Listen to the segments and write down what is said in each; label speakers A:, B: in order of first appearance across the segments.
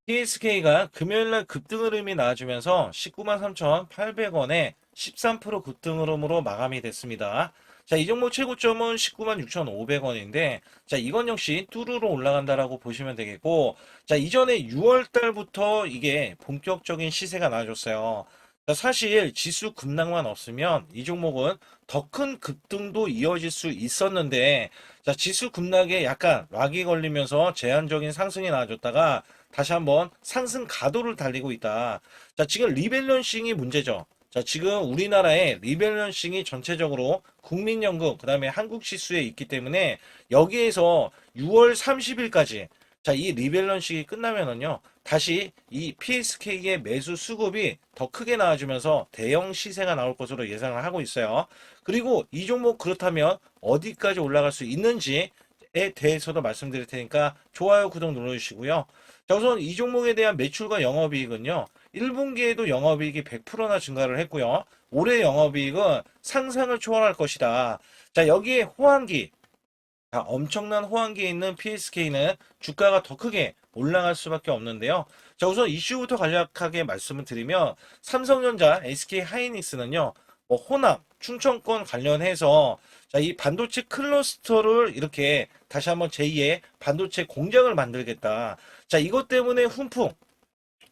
A: PSK가 금요일날 급등 흐름이 나와주면서 193,800원에 13% 급등 흐름으로 마감이 됐습니다. 자, 이 종목 최고점은 196,500원인데, 자, 이건 역시 뚜루로 올라간다라고 보시면 되겠고, 자, 이전에 6월 달부터 이게 본격적인 시세가 나와줬어요. 자, 사실 지수 급락만 없으면 이 종목은 더 큰 급등도 이어질 수 있었는데, 자, 지수 급락에 약간 락이 걸리면서 제한적인 상승이 나와줬다가 다시 한번 상승 가도를 달리고 있다. 자, 지금 리밸런싱이 문제죠. 자, 지금 우리나라의 리밸런싱이 전체적으로 국민연금, 그 다음에 한국지수에 있기 때문에 여기에서 6월 30일까지 자, 이 리밸런싱이 끝나면은요, 다시 이 PSK의 매수 수급이 더 크게 나와주면서 대형 시세가 나올 것으로 예상을 하고 있어요. 그리고 이 종목 그렇다면 어디까지 올라갈 수 있는지에 대해서도 말씀드릴 테니까 좋아요, 구독 눌러주시고요. 자, 우선 이 종목에 대한 매출과 영업이익은요, 1분기에도 영업이익이 100%나 증가를 했고요. 올해 영업이익은 상상을 초월할 것이다. 자, 여기에 호황기, 자, 엄청난 호황기에 있는 PSK는 주가가 더 크게 올라갈 수밖에 없는데요. 자, 우선 이슈부터 간략하게 말씀을 드리면 삼성전자, SK하이닉스는요, 호남, 충청권 관련해서 자, 이 반도체 클러스터를 이렇게 다시 한번 제2의 반도체 공장을 만들겠다. 자, 이것 때문에 훈풍,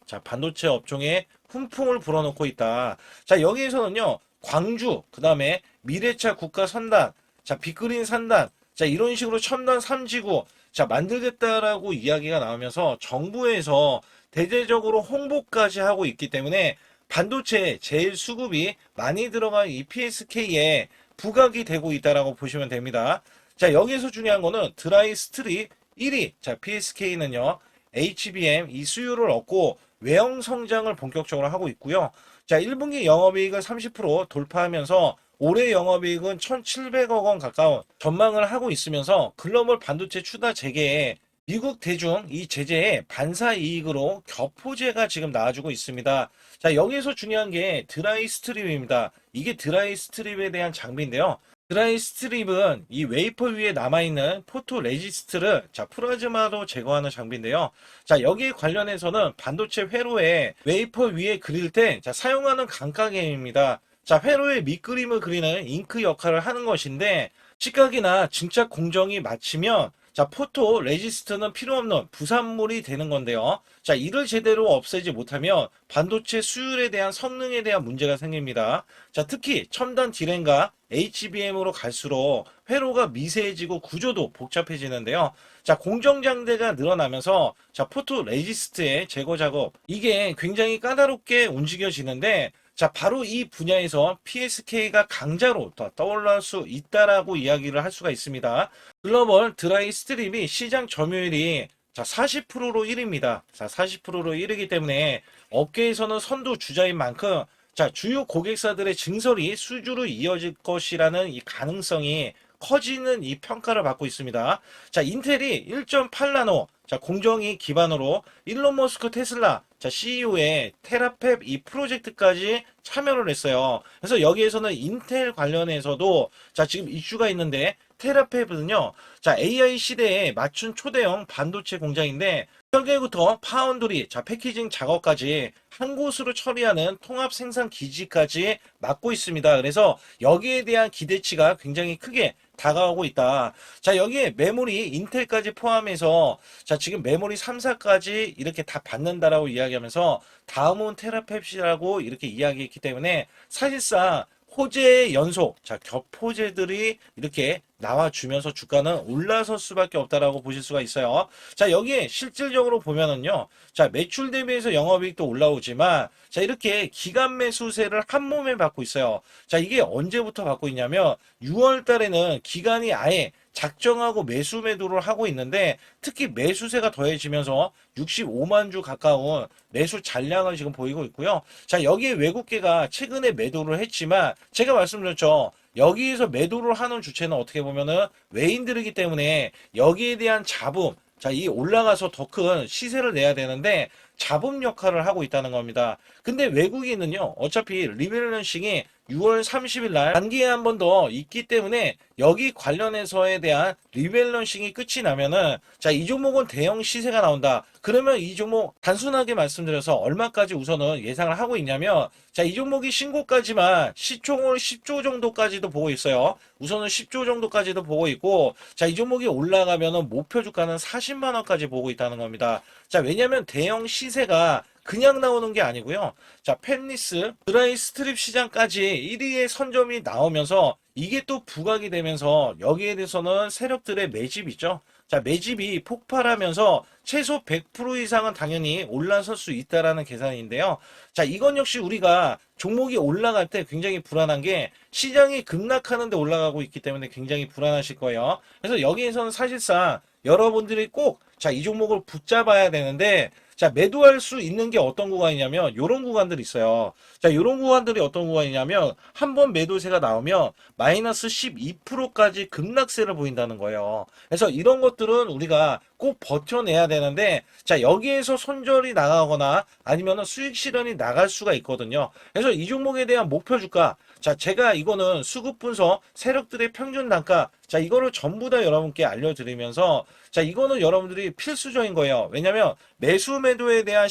A: 자, 반도체 업종에 훈풍을 불어넣고 있다. 자, 여기에서는요, 광주, 그 다음에 미래차 국가 선단, 자, 빅그린 산단, 자, 이런 식으로 첨단 3지구, 자, 만들겠다라고 이야기가 나오면서 정부에서 대대적으로 홍보까지 하고 있기 때문에 반도체 제일 수급이 많이 들어간 이 PSK에 부각이 되고 있다라고 보시면 됩니다. 자, 여기에서 중요한 거는 드라이 스트립 1위, 자, PSK는요, HBM 이 수요를 얻고 외형 성장을 본격적으로 하고 있고요. 자, 1분기 영업이익을 30% 돌파하면서 올해 영업이익은 1,700억 원 가까운 전망을 하고 있으면서 글로벌 반도체 추가 재개에 미국 대중 이 제재에 반사 이익으로 격포제가 지금 나와주고 있습니다. 자, 여기에서 중요한 게 드라이 스트립입니다. 이게 드라이 스트립에 대한 장비인데요. 드라이 스트립은 이 웨이퍼 위에 남아있는 포토 레지스트를 자, 플라즈마로 제거하는 장비인데요. 자, 여기에 관련해서는 반도체 회로에 웨이퍼 위에 그릴 때 자, 사용하는 감가계입니다. 자, 회로에 밑그림을 그리는 잉크 역할을 하는 것인데 시각이나 증착 공정이 맞추면 자, 포토 레지스트는 필요 없는 부산물이 되는 건데요. 자, 이를 제대로 없애지 못하면 반도체 수율에 대한 성능에 대한 문제가 생깁니다. 자, 특히 첨단 디램과 HBM으로 갈수록 회로가 미세해지고 구조도 복잡해지는데요. 자, 공정장대가 늘어나면서 자, 포토 레지스트의 제거 작업 이게 굉장히 까다롭게 움직여지는데 자, 바로 이 분야에서 PSK가 강자로 더 떠올릴 수 있다라고 이야기를 할 수가 있습니다. 글로벌 드라이 스트립이 시장 점유율이 자, 40%로 1위입니다. 자, 40%로 1위이기 때문에 업계에서는 선두 주자인 만큼 자, 주요 고객사들의 증설이 수주로 이어질 것이라는 이 가능성이 커지는 이 평가를 받고 있습니다. 자, 인텔이 1.8나노 자, 공정위 기반으로 일론 머스크 테슬라 자, CEO의 테라펩 이 프로젝트까지 참여를 했어요. 그래서 여기에서는 인텔 관련해서도 자, 지금 이슈가 있는데 테라펩은요. 자, AI 시대에 맞춘 초대형 반도체 공장인데 설계부터 파운드리, 자, 패키징 작업까지 한 곳으로 처리하는 통합 생산 기지까지 맡고 있습니다. 그래서 여기에 대한 기대치가 굉장히 크게 다가오고 있다. 자, 여기에 메모리 인텔까지 포함해서 자, 지금 메모리 3사까지 이렇게 다 받는다라고 이야기하면서 다음은 테라펩시라고 이렇게 이야기했기 때문에 사실상 호재의 연속, 자, 겹호재들이 이렇게 나와주면서 주가는 올라설 수밖에 없다라고 보실 수가 있어요. 자, 여기에 실질적으로 보면은요, 자, 매출 대비해서 영업이익도 올라오지만, 자, 이렇게 기간 매수세를 한 몸에 받고 있어요. 자, 이게 언제부터 받고 있냐면, 6월 달에는 기간이 아예 작정하고 매수 매도를 하고 있는데 특히 매수세가 더해지면서 65만 주 가까운 매수 잔량을 지금 보이고 있고요. 자, 여기에 외국계가 최근에 매도를 했지만 제가 말씀드렸죠. 여기에서 매도를 하는 주체는 어떻게 보면은 외인들이기 때문에 여기에 대한 잡음, 자, 이 올라가서 더 큰 시세를 내야 되는데 잡음 역할을 하고 있다는 겁니다. 근데 외국인은요, 어차피 리밸런싱이 6월 30일 날 단기에 한 번 더 있기 때문에 여기 관련해서에 대한 리밸런싱이 끝이 나면은 자, 이 종목은 대형 시세가 나온다. 그러면 이 종목 단순하게 말씀드려서 얼마까지 우선은 예상을 하고 있냐면 자, 이 종목이 신고까지만 시총을 10조 정도까지도 보고 있어요. 우선은 10조 정도까지도 보고 있고 자, 이 종목이 올라가면은 목표 주가는 40만 원까지 보고 있다는 겁니다. 자, 왜냐면 대형 시세가 그냥 나오는 게 아니고요. 자, 팹리스 드라이 스트립 시장까지 1위의 선점이 나오면서 이게 또 부각이 되면서 여기에 대해서는 세력들의 매집이 있죠. 자, 매집이 폭발하면서 최소 100% 이상은 당연히 올라설 수 있다라는 계산인데요. 자, 이건 역시 우리가 종목이 올라갈 때 굉장히 불안한 게 시장이 급락하는데 올라가고 있기 때문에 굉장히 불안하실 거예요. 그래서 여기에서는 사실상 여러분들이 꼭 자, 이 종목을 붙잡아야 되는데 자, 매도할 수 있는 게 어떤 구간이냐면 요런 구간들이 있어요. 자, 요런 구간들이 어떤 구간이냐면 한 번 매도세가 나오면 마이너스 12%까지 급락세를 보인다는 거예요. 그래서 이런 것들은 우리가 꼭 버텨내야 되는데 자, 여기에서 손절이 나가거나 아니면 수익 실현이 나갈 수가 있거든요. 그래서 이 종목에 대한 목표 주가 자, 제가 이거는 수급 분석 세력들의 평균 단가 자, 이거를 전부 다 여러분께 알려드리면서 자, 이거는 여러분들이 필수적인 거예요. 왜냐면 매수 매도에 대한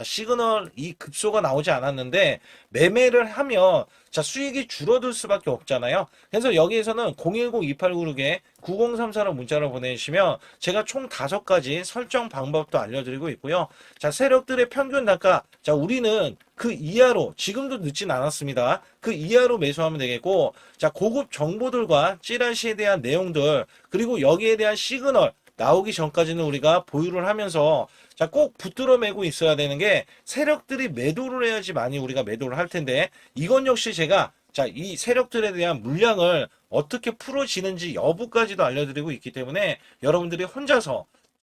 A: 시그널이 급소가 나오지 않았는데 매매를 하면 자, 수익이 줄어들 수밖에 없잖아요. 그래서 여기에서는 010-2896-9034로 문자를 보내주시면 제가 총 5가지 설정 방법도 알려드리고 있고요. 자, 세력들의 평균 단가 자, 우리는 그 이하로 지금도 늦진 않았습니다. 그 이하로 매수하면 되겠고 자, 고급 정보들과 찌라시에 대한 내용들 그리고 여기에 대한 시그널 나오기 전까지는 우리가 보유를 하면서 자, 꼭 붙들어 매고 있어야 되는 게 세력들이 매도를 해야지 많이 우리가 매도를 할 텐데 이건 역시 제가 자, 이 세력들에 대한 물량을 어떻게 풀어지는지 여부까지도 알려드리고 있기 때문에 여러분들이 혼자서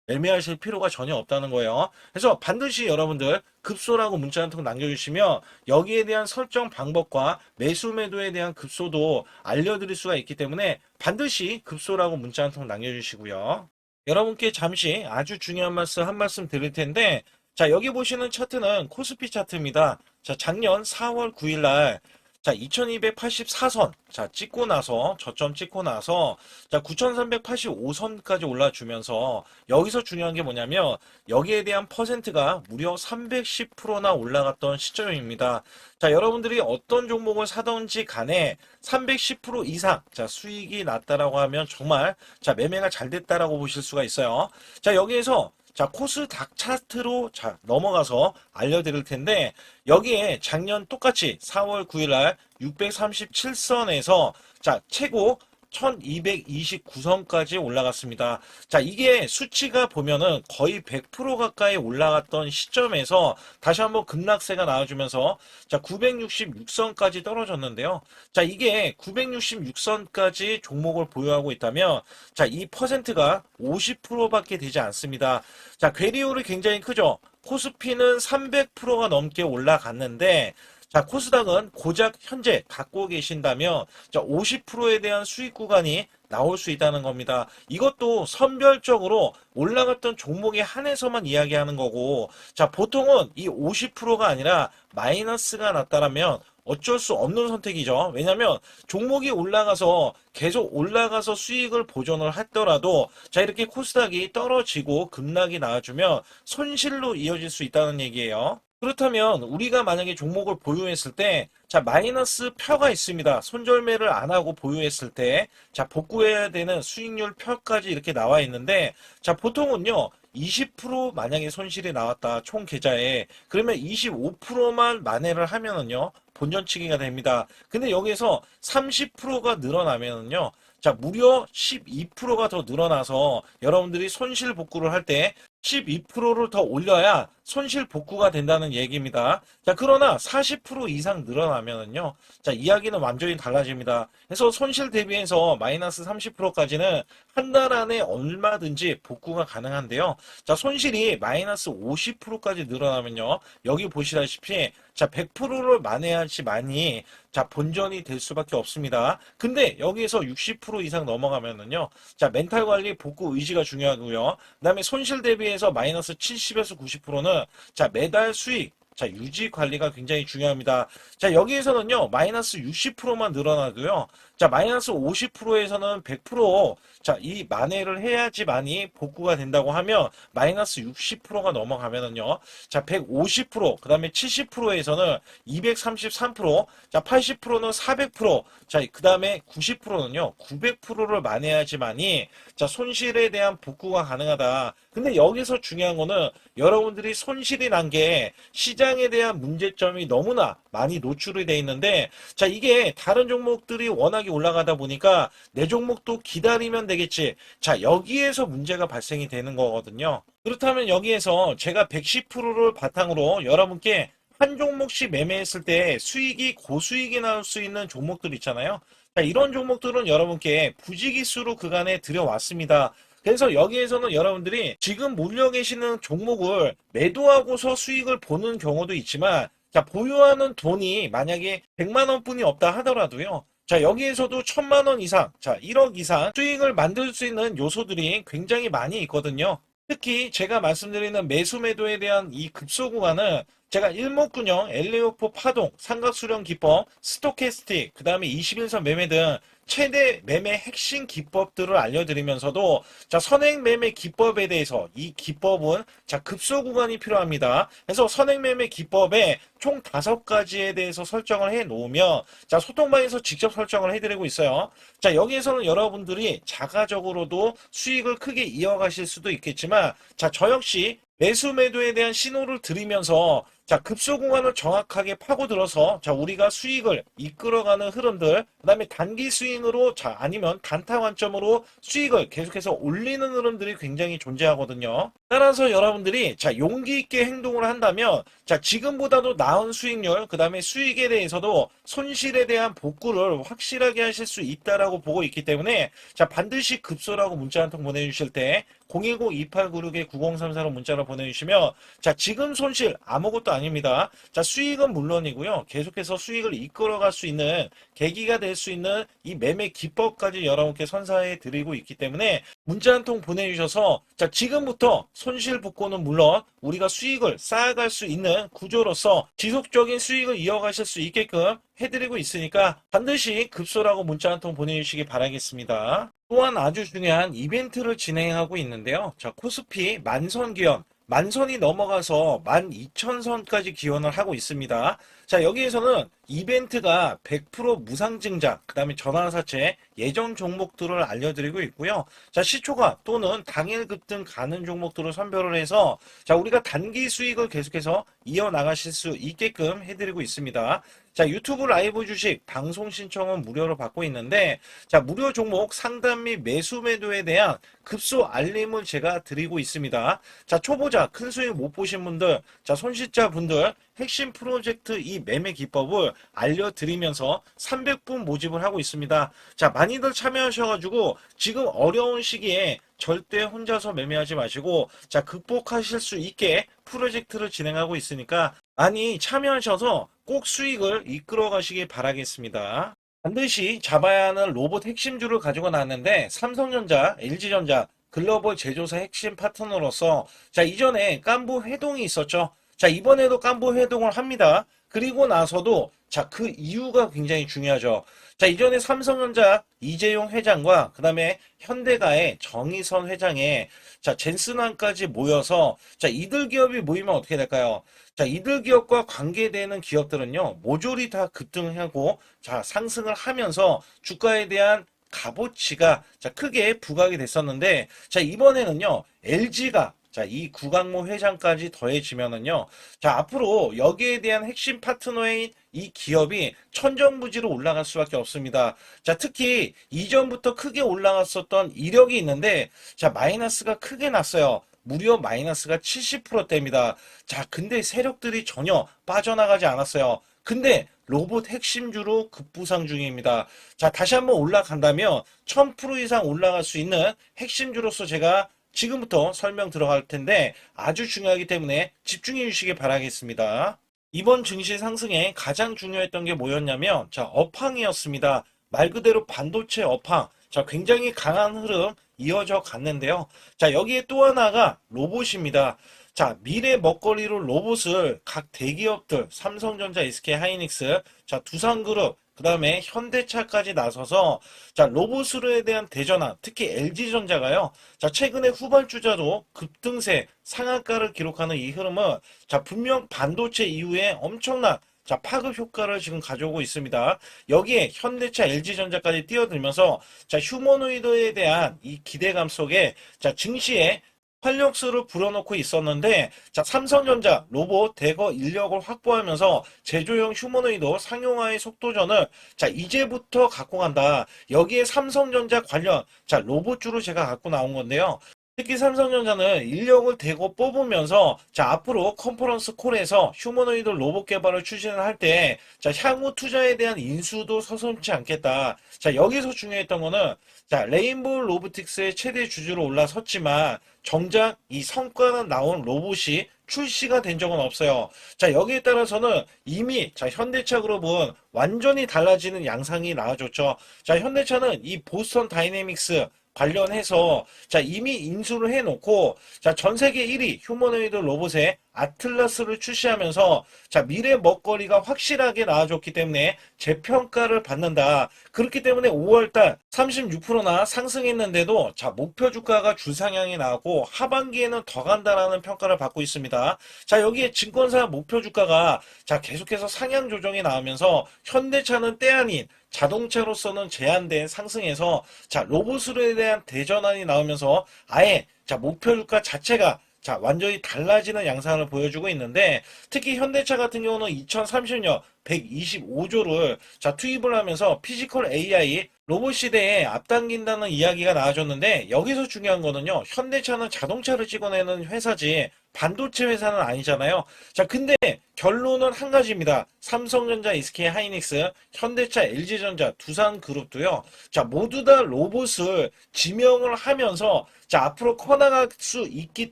A: 매매하실 필요가 전혀 없다는 거예요. 그래서 반드시 여러분들 급소라고 문자 한 통 남겨주시면 여기에 대한 설정 방법과 매수 매도에 대한 급소도 알려드릴 수가 있기 때문에 반드시 급소라고 문자 한 통 남겨주시고요. 여러분께 잠시 아주 중요한 한 말씀 드릴 텐데 자, 여기 보시는 차트는 코스피 차트입니다. 자, 작년 4월 9일 날 자, 2284선 자, 찍고 나서 저점 찍고 나서 자, 9385선까지 올라주면서 여기서 중요한 게 뭐냐면 여기에 대한 퍼센트가 무려 310%나 올라갔던 시점입니다. 자, 여러분들이 어떤 종목을 사던지 간에 310% 이상 자, 수익이 났다라고 하면 정말 자, 매매가 잘 됐다라고 보실 수가 있어요. 자, 여기에서 자, 코스닥 차트로 자, 넘어가서 알려드릴 텐데 여기에 작년 똑같이 4월 9일 날 637선에서 자, 최고 1229선까지 올라갔습니다. 자, 이게 수치가 보면은 거의 100% 가까이 올라갔던 시점에서 다시 한번 급락세가 나와주면서 자, 966선까지 떨어졌는데요. 자, 이게 966선까지 종목을 보유하고 있다면 자, 이 퍼센트가 50%밖에 되지 않습니다. 자, 괴리율이 굉장히 크죠. 코스피는 300%가 넘게 올라갔는데 자, 코스닥은 고작 현재 갖고 계신다면 자, 50%에 대한 수익 구간이 나올 수 있다는 겁니다. 이것도 선별적으로 올라갔던 종목에 한해서만 이야기하는 거고 자, 보통은 이 50%가 아니라 마이너스가 났다라면 어쩔 수 없는 선택이죠. 왜냐하면 종목이 올라가서 계속 올라가서 수익을 보존을 했더라도 자, 이렇게 코스닥이 떨어지고 급락이 나와주면 손실로 이어질 수 있다는 얘기예요. 그렇다면 우리가 만약에 종목을 보유했을 때 자, 마이너스 표가 있습니다. 손절매를 안 하고 보유했을 때 자, 복구해야 되는 수익률 표까지 이렇게 나와 있는데 자, 보통은요 20% 만약에 손실이 나왔다 총 계좌에 그러면 25%만 만회를 하면은요 본전치기가 됩니다. 근데 여기에서 30%가 늘어나면은요 자, 무려 12%가 더 늘어나서 여러분들이 손실 복구를 할 때 12%를 더 올려야 손실 복구가 된다는 얘기입니다. 자, 그러나 40% 이상 늘어나면은요. 자, 이야기는 완전히 달라집니다. 그래서 손실 대비해서 마이너스 30%까지는 한 달 안에 얼마든지 복구가 가능한데요. 자, 손실이 마이너스 50%까지 늘어나면요. 여기 보시다시피 자, 100%를 만회하지만이 자, 본전이 될 수밖에 없습니다. 근데 여기에서 60% 이상 넘어가면은요. 자, 멘탈 관리 복구 의지가 중요하고요. 그다음에 손실 대비해서 마이너스 70에서 90%는 자, 매달 수익 자, 유지 관리가 굉장히 중요합니다. 자, 여기에서는요, 마이너스 60%만 늘어나도요, 자, 마이너스 50%에서는 100%, 자, 이 만회를 해야지만이 복구가 된다고 하면, 마이너스 60%가 넘어가면은요, 자, 150%, 그 다음에 70%에서는 233%, 자, 80%는 400%, 자, 그 다음에 90%는요, 900%를 만회해야지만이, 자, 손실에 대한 복구가 가능하다. 근데 여기서 중요한 거는 여러분들이 손실이 난 게 시장에 대한 문제점이 너무나 많이 노출이 돼 있는데, 자, 이게 다른 종목들이 워낙에 올라가다 보니까 내 종목도 기다리면 되겠지. 자, 여기에서 문제가 발생이 되는 거거든요. 그렇다면 여기에서 제가 110%를 바탕으로 여러분께 한 종목씩 매매했을 때 수익이 고수익이 나올 수 있는 종목들 있잖아요. 자, 이런 종목들은 여러분께 부지기수로 그간에 들여왔습니다. 그래서 여기에서는 여러분들이 지금 몰려 계시는 종목을 매도하고서 수익을 보는 경우도 있지만, 자, 보유하는 돈이 만약에 100만 원뿐이 없다 하더라도요. 자, 여기에서도 1000만 원 이상, 자, 1억 이상 수익을 만들 수 있는 요소들이 굉장히 많이 있거든요. 특히 제가 말씀드리는 매수 매도에 대한 이 급소 구간은 제가 일목균형, 엘리오포 파동, 삼각수렴 기법, 스토캐스틱, 그 다음에 21선 매매 등 최대 매매 핵심 기법들을 알려드리면서도, 자, 선행 매매 기법에 대해서 이 기법은, 자, 급소 구간이 필요합니다. 그래서 선행 매매 기법에 총 5가지에 대해서 설정을 해 놓으면, 자, 소통방에서 직접 설정을 해드리고 있어요. 자, 여기에서는 여러분들이 자가적으로도 수익을 크게 이어가실 수도 있겠지만, 자, 저 역시 매수 매도에 대한 신호를 드리면서, 자, 급소 구간을 정확하게 파고들어서, 자, 우리가 수익을 이끌어가는 흐름들, 그 다음에 단기 스윙으로, 자, 아니면 단타 관점으로 수익을 계속해서 올리는 흐름들이 굉장히 존재하거든요. 따라서 여러분들이, 자, 용기 있게 행동을 한다면, 자, 지금보다도 나은 수익률, 그 다음에 수익에 대해서도 손실에 대한 복구를 확실하게 하실 수 있다라고 보고 있기 때문에, 자, 반드시 급소라고 문자 한 통 보내주실 때 010-2896-9034로 문자로 보내주시면, 자, 지금 손실 아무것도 아닙니다. 자, 수익은 물론이고요. 계속해서 수익을 이끌어갈 수 있는 계기가 될 수 있는 이 매매 기법까지 여러분께 선사해 드리고 있기 때문에 문자 한 통 보내주셔서, 자, 지금부터 손실 복구는 물론 우리가 수익을 쌓아갈 수 있는 구조로서 지속적인 수익을 이어가실 수 있게끔 해드리고 있으니까 반드시 급소라고 문자 한 통 보내주시기 바라겠습니다. 또한 아주 중요한 이벤트를 진행하고 있는데요. 자, 코스피 만선 기원, 만선이 넘어가서 12,000선까지 기원을 하고 있습니다. 자, 여기에서는 이벤트가 100% 무상증자, 그 다음에 전환사채, 예정 종목들을 알려드리고 있고요. 자, 시초가 또는 당일 급등 가는 종목들을 선별을 해서, 자, 우리가 단기 수익을 계속해서 이어나가실 수 있게끔 해드리고 있습니다. 자, 유튜브 라이브 주식 방송 신청은 무료로 받고 있는데, 자, 무료 종목 상담 및 매수 매도에 대한 급소 알림을 제가 드리고 있습니다. 자, 초보자 큰 수익 못 보신 분들, 자, 손실자 분들 핵심 프로젝트 이 매매 기법을 알려드리면서 300분 모집을 하고 있습니다. 자, 많이들 참여하셔가지고 지금 어려운 시기에 절대 혼자서 매매하지 마시고, 자, 극복하실 수 있게 프로젝트를 진행하고 있으니까 많이 참여하셔서 꼭 수익을 이끌어 가시길 바라겠습니다. 반드시 잡아야 하는 로봇 핵심주를 가지고 나왔는데, 삼성전자, LG전자, 글로벌 제조사 핵심 파트너로서, 자, 이전에 깐부 회동이 있었죠. 자, 이번에도 깐부 회동을 합니다. 그리고 나서도, 자, 그 이유가 굉장히 중요하죠. 자, 이전에 삼성전자 이재용 회장과 그 다음에 현대가의 정의선 회장의, 자, 젠슨왕까지 모여서, 자, 이들 기업이 모이면 어떻게 될까요? 자, 이들 기업과 관계되는 기업들은요, 모조리 다 급등하고, 자, 상승을 하면서 주가에 대한 값어치가, 자, 크게 부각이 됐었는데, 자, 이번에는요, LG가, 자, 이 구강모 회장까지 더해지면은요, 자, 앞으로 여기에 대한 핵심 파트너인 이 기업이 천정부지로 올라갈 수밖에 없습니다. 자, 특히 이전부터 크게 올라갔었던 이력이 있는데, 자, 마이너스가 크게 났어요. 무려 마이너스가 70%대입니다. 자, 근데 세력들이 전혀 빠져나가지 않았어요. 근데 로봇 핵심주로 급부상 중입니다. 자, 다시 한번 올라간다면 1000% 이상 올라갈 수 있는 핵심주로서 제가 지금부터 설명 들어갈 텐데 아주 중요하기 때문에 집중해 주시기 바라겠습니다. 이번 증시 상승에 가장 중요했던 게 뭐였냐면, 자, 업황이었습니다. 말 그대로 반도체 업황. 자, 굉장히 강한 흐름 이어져 갔는데요. 자, 여기에 또 하나가 로봇입니다. 자, 미래 먹거리로 로봇을 각 대기업들, 삼성전자, SK 하이닉스, 자, 두산그룹, 그 다음에 현대차까지 나서서, 자, 로봇으로에 대한 대전환, 특히 LG전자가요, 자, 최근에 후발주자로 급등세, 상한가를 기록하는 이 흐름은, 자, 분명 반도체 이후에 엄청난 자, 파급 효과를 지금 가져오고 있습니다. 여기에 현대차, LG전자까지 뛰어들면서, 자, 휴머노이드에 대한 이 기대감 속에, 자, 증시에 활력소를 불어넣고 있었는데, 자, 삼성전자 로봇 대거 인력을 확보하면서 제조용 휴머노이드 상용화의 속도전을 자, 이제부터 갖고 간다. 여기에 삼성전자 관련 자, 로봇주로 제가 갖고 나온 건데요. 특히 삼성전자는 인력을 대거 뽑으면서 자, 앞으로 컨퍼런스 콜에서 휴머노이드 로봇 개발을 추진을 할 때, 자, 향후 투자에 대한 인수도 서슴지 않겠다. 자, 여기서 중요했던 거는 자, 레인보우 로보틱스의 최대 주주로 올라섰지만 정작 이 성과는 나온 로봇이 출시가 된 적은 없어요. 자, 여기에 따라서는 이미 자, 현대차 그룹은 완전히 달라지는 양상이 나와줬죠. 자, 현대차는 이 보스턴 다이내믹스 관련해서 자, 이미 인수를 해놓고 자, 전 세계 1위 휴머노이드 로봇의 아틀라스를 출시하면서 자, 미래 먹거리가 확실하게 나와줬기 때문에 재평가를 받는다. 그렇기 때문에 5월달 36%나 상승했는데도 자, 목표 주가가 주상향이 나왔고 하반기에는 더 간다라는 평가를 받고 있습니다. 자, 여기에 증권사 목표 주가가 자, 계속해서 상향 조정이 나오면서 현대차는 때 아닌 자동차로서는 제한된 상승에서 자, 로봇으로에 대한 대전환이 나오면서 아예 자, 목표 주가 자체가 자, 완전히 달라지는 양상을 보여주고 있는데 특히 현대차 같은 경우는 2030년 125조를 자, 투입을 하면서 피지컬 AI 로봇 시대에 앞당긴다는 이야기가 나와줬는데 여기서 중요한 거는요. 현대차는 자동차를 찍어내는 회사지 반도체 회사는 아니잖아요. 자, 근데 결론은 한 가지입니다. 삼성전자, SK 하이닉스, 현대차, LG전자, 두산그룹도요. 자, 모두 다 로봇을 지명을 하면서 자, 앞으로 커나갈 수 있기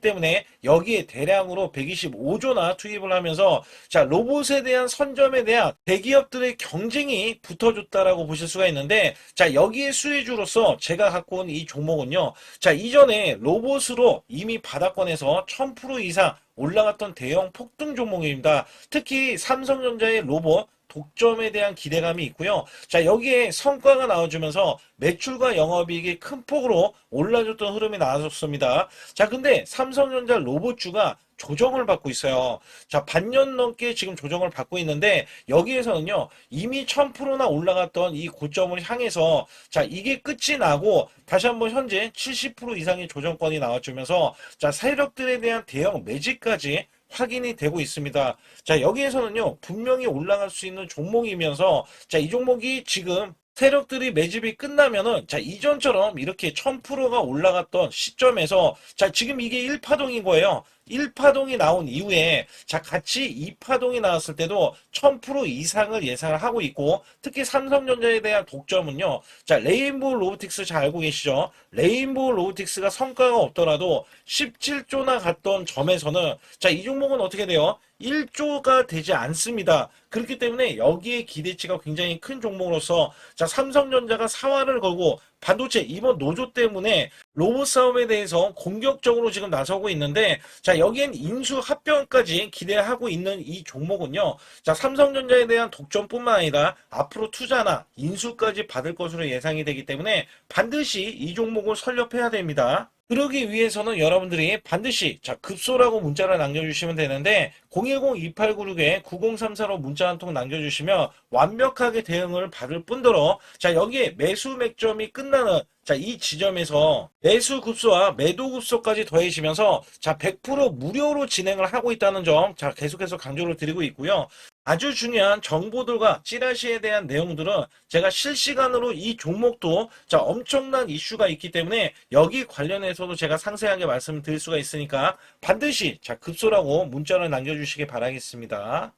A: 때문에 여기에 대량으로 125조나 투입을 하면서 자, 로봇에 대한 선점에 대한 대기업들의 경쟁이 붙어줬다라고 보실 수가 있는데 자, 여기에 수혜주로서 제가 갖고 온 이 종목은요. 자, 이전에 로봇으로 이미 바닥권에서 1000% 이상 올라갔던 대형 폭등 종목입니다. 특히 삼성전자의 로봇 독점에 대한 기대감이 있고요. 자, 여기에 성과가 나와주면서 매출과 영업이익이 큰 폭으로 올라줬던 흐름이 나왔습니다. 자, 근데 삼성전자 로봇주가 조정을 받고 있어요. 자, 반년 넘게 지금 조정을 받고 있는데 여기에서는요. 이미 1000%나 올라갔던 이 고점을 향해서 자, 이게 끝이 나고 다시 한번 현재 70% 이상의 조정권이 나와주면서 자, 세력들에 대한 대형 매집까지 확인이 되고 있습니다. 자, 여기에서는요, 분명히 올라갈 수 있는 종목이면서, 자, 이 종목이 지금 세력들이 매집이 끝나면은, 자, 이전처럼 이렇게 1000%가 올라갔던 시점에서, 자, 지금 이게 1파동인 거예요. 1파동이 나온 이후에, 자, 같이 2파동이 나왔을 때도 1000% 이상을 예상을 하고 있고, 특히 삼성전자에 대한 독점은요, 자, 레인보우 로보틱스 잘 알고 계시죠? 레인보우 로보틱스가 성과가 없더라도 17조나 갔던 점에서는, 자, 이 종목은 어떻게 돼요? 1조가 되지 않습니다. 그렇기 때문에 여기에 기대치가 굉장히 큰 종목으로서 자, 삼성전자가 사활을 걸고 반도체 이번 노조 때문에 로봇 사업에 대해서 공격적으로 지금 나서고 있는데 자, 여기엔 인수 합병까지 기대하고 있는 이 종목은요. 자, 삼성전자에 대한 독점뿐만 아니라 앞으로 투자나 인수까지 받을 것으로 예상이 되기 때문에 반드시 이 종목을 설립해야 됩니다. 그러기 위해서는 여러분들이 반드시 자, 급소라고 문자를 남겨주시면 되는데 010-2896-9034로 문자 한 통 남겨주시면 완벽하게 대응을 받을 뿐더러 자, 여기에 매수 맥점이 끝나는 자, 이 지점에서 매수 급소와 매도 급소까지 더해지면서 자, 100% 무료로 진행을 하고 있다는 점 자, 계속해서 강조를 드리고 있고요. 아주 중요한 정보들과 찌라시에 대한 내용들은 제가 실시간으로 이 종목도 자, 엄청난 이슈가 있기 때문에 여기 관련해서도 제가 상세하게 말씀드릴 수가 있으니까 반드시 자, 급소라고 문자를 남겨주시기 바라겠습니다.